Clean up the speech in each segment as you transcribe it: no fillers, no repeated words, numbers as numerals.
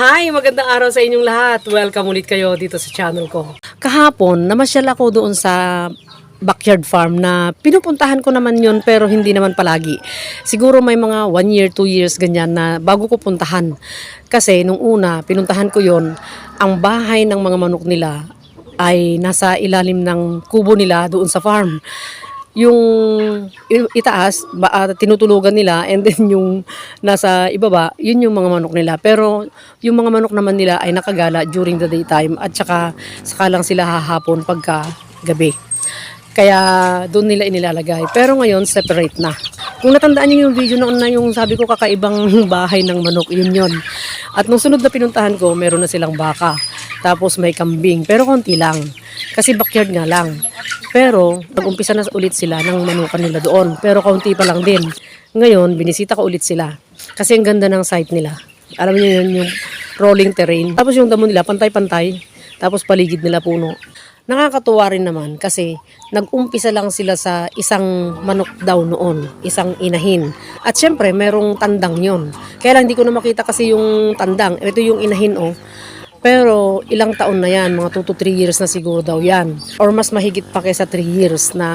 Hi! Magandang araw sa inyong lahat. Welcome ulit kayo dito sa channel ko. Kahapon, namasyal ako doon sa backyard farm na pinupuntahan ko naman yun pero hindi naman palagi. Siguro may mga 1 year, 2 years ganyan na bago ko puntahan. Kasi nung una, pinuntahan ko yon, ang bahay ng mga manok nila ay nasa ilalim ng kubo nila doon sa farm. Yung itaas, tinutulugan nila, and then yung nasa ibaba, yun yung mga manok nila. Pero yung mga manok naman nila ay nakagala during the daytime at saka lang sila hahapon pagka gabi. Kaya doon nila inilalagay. Pero ngayon, separate na. Kung natandaan niyo yung video noon na yung sabi ko kakaibang bahay ng manok, yun. At nung sunod na pinuntahan ko, meron na silang baka. Tapos may kambing, pero konti lang. Kasi backyard nga lang. Pero nag-umpisa na ulit sila ng manukan nila doon. Pero kaunti pa lang din. Ngayon, binisita ko ulit sila. Kasi ang ganda ng site nila. Alam niyo yun, yung rolling terrain. Tapos yung damo nila, pantay-pantay. Tapos paligid nila puno. Nakakatuwa rin naman kasi nag-umpisa lang sila sa isang manok daw noon, isang inahin. At syempre, merong tandang yon. Kaya lang hindi ko na makita kasi yung tandang. Ito yung inahin Pero ilang taon na yan, mga 2 to 3 years na siguro daw yan. Or mas mahigit pa kaysa 3 years na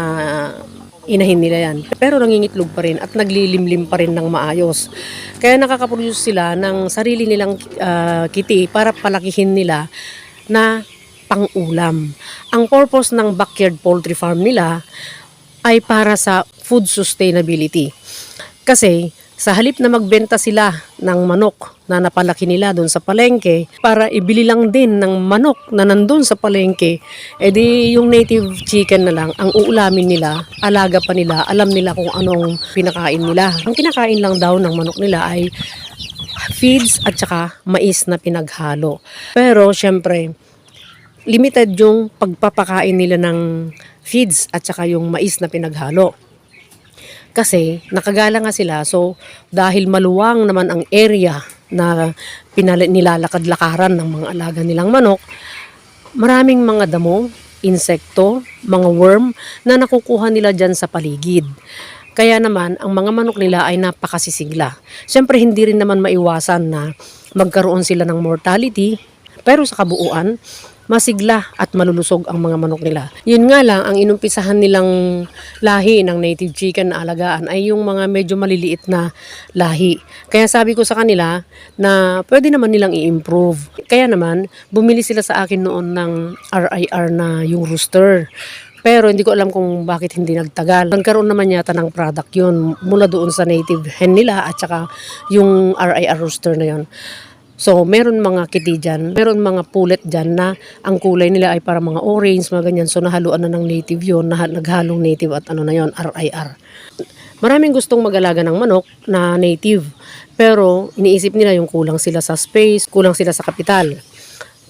inahin nila yan. Pero nangingitlog pa rin at naglilimlim pa rin ng maayos. Kaya nakakaproduce sila ng sarili nilang kiti para palakihin nila na pang-ulam. Ang purpose ng backyard poultry farm nila ay para sa food sustainability. Kasi sa halip na magbenta sila ng manok na napalaki nila doon sa palengke, para ibili lang din ng manok na nandun sa palengke, edi yung native chicken na lang ang uulamin nila, alaga pa nila, alam nila kung anong pinakain nila. Ang kinakain lang daw ng manok nila ay feeds at saka mais na pinaghalo. Pero syempre, limited yung pagpapakain nila ng feeds at saka yung mais na pinaghalo. Kasi nakagala nga sila, so dahil maluwang naman ang area na nilalakad-lakaran ng mga alaga nilang manok, maraming mga damo, insekto, mga worm na nakukuha nila dyan sa paligid. Kaya naman, ang mga manok nila ay napakasisigla. Siyempre, hindi rin naman maiwasan na magkaroon sila ng mortality, pero sa kabuuan, masigla at malulusog ang mga manok nila. Yun nga lang, ang inumpisahan nilang lahi ng native chicken na alagaan ay yung mga medyo maliliit na lahi. Kaya sabi ko sa kanila na pwede naman nilang i-improve. Kaya naman, bumili sila sa akin noon ng RIR na yung rooster. Pero hindi ko alam kung bakit hindi nagtagal. Nagkaroon naman yata ng product yun mula doon sa native hen nila at saka yung RIR rooster na yun. So, meron mga kiti dyan, meron mga pulet dyan na ang kulay nila ay para mga orange, mga ganyan. So, nahaluan na ng native yun, naghalong native at ano na yun, RIR. Maraming gustong mag-alaga ng manok na native, pero iniisip nila yung kulang sila sa space, kulang sila sa kapital.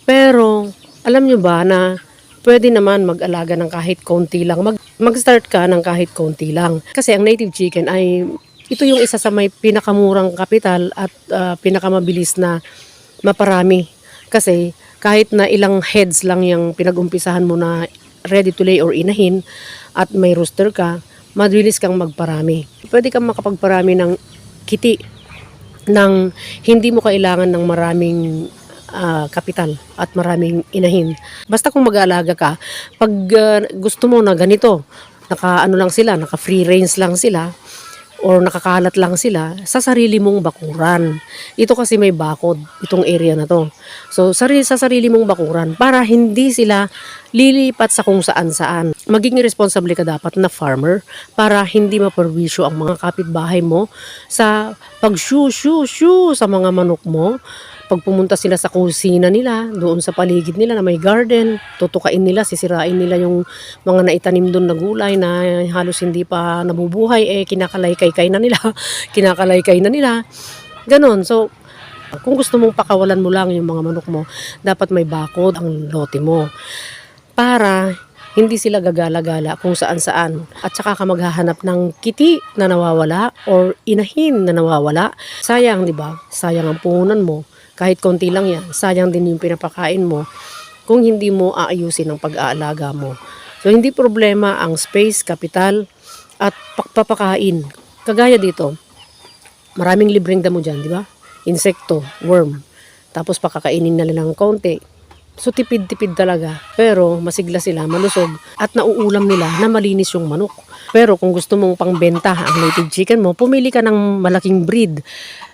Pero, alam nyo ba na pwede naman mag-alaga ng kahit konti lang, mag-start ka ng kahit konti lang. Kasi ang native chicken ay ito yung isa sa may pinakamurang kapital at pinakamabilis na maparami. Kasi kahit na ilang heads lang yung pinag-umpisahan mo na ready to lay or inahin at may rooster ka, mabilis kang magparami. Pwede kang makapagparami ng kiti nang hindi mo kailangan ng maraming kapital at maraming inahin. Basta kung mag-aalaga ka, pag gusto mo na ganito, naka free range lang sila, or nakakalat lang sila sa sarili mong bakuran. Ito kasi may bakod, itong area na to. So, sa sarili mong bakuran para hindi sila lilipat sa kung saan-saan. Maging responsable ka dapat na farmer para hindi maperwisyo ang mga kapitbahay mo sa pag-shoo sa mga manok mo. Pag pumunta sila sa kusina nila, doon sa paligid nila na may garden, tutukain nila, sisirain nila yung mga naitanim doon na gulay na halos hindi pa nabubuhay, kinakalaykay na nila, kinakalaykay na nila. Ganon. So, kung gusto mong pakawalan mo lang yung mga manok mo, dapat may bakod ang lote mo. Para hindi sila gagala-gala kung saan-saan. At saka ka maghahanap ng kiti na nawawala or inahin na nawawala. Sayang, di ba? Sayang ang puhunan mo. Kahit konti lang yan, sayang din yung pinapakain mo kung hindi mo aayusin ang pag-aalaga mo. So, hindi problema ang space, kapital, at pagpapakain. Kagaya dito, maraming libreng damo dyan, di ba? Insekto, worm. Tapos pakakainin na lang ng konti. So tipid-tipid talaga. Pero masigla sila, malusog. At nauulam nila na malinis yung manok. Pero kung gusto mong pangbenta ang native chicken mo, pumili ka ng malaking breed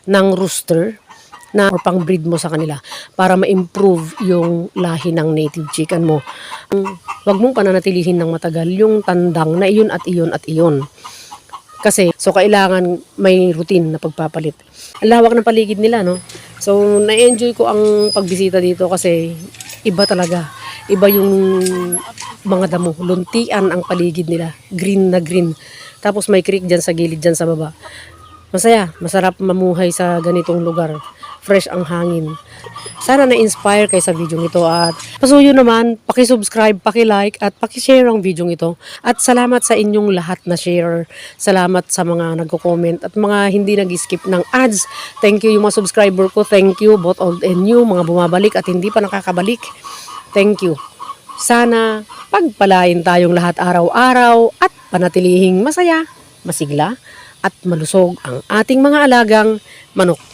ng rooster na or pang breed mo sa kanila para ma-improve yung lahi ng native chicken mo. Huwag mong pananatilihin ng matagal yung tandang na iyon at iyon at iyon. Kasi, so kailangan may routine na pagpapalit. Ang lawak ng paligid nila, no? So, na-enjoy ko ang pagbisita dito kasi iba talaga. Iba yung mga damo. Luntian ang paligid nila. Green na green. Tapos may creek dyan sa gilid dyan sa baba. Masaya. Masarap mamuhay sa ganitong lugar. Fresh ang hangin. Sana na-inspire kayo sa video ito at pasuyo naman, paki-subscribe, paki-like at paki-share ang video ito. At salamat sa inyong lahat na share. Salamat sa mga nagko-comment at mga hindi nag-skip ng ads. Thank you yung mga subscriber ko. Thank you both old and new, mga bumabalik at hindi pa nakakabalik. Thank you. Sana pagpalain tayong lahat araw-araw at panatilihing masaya, masigla at malusog ang ating mga alagang manok.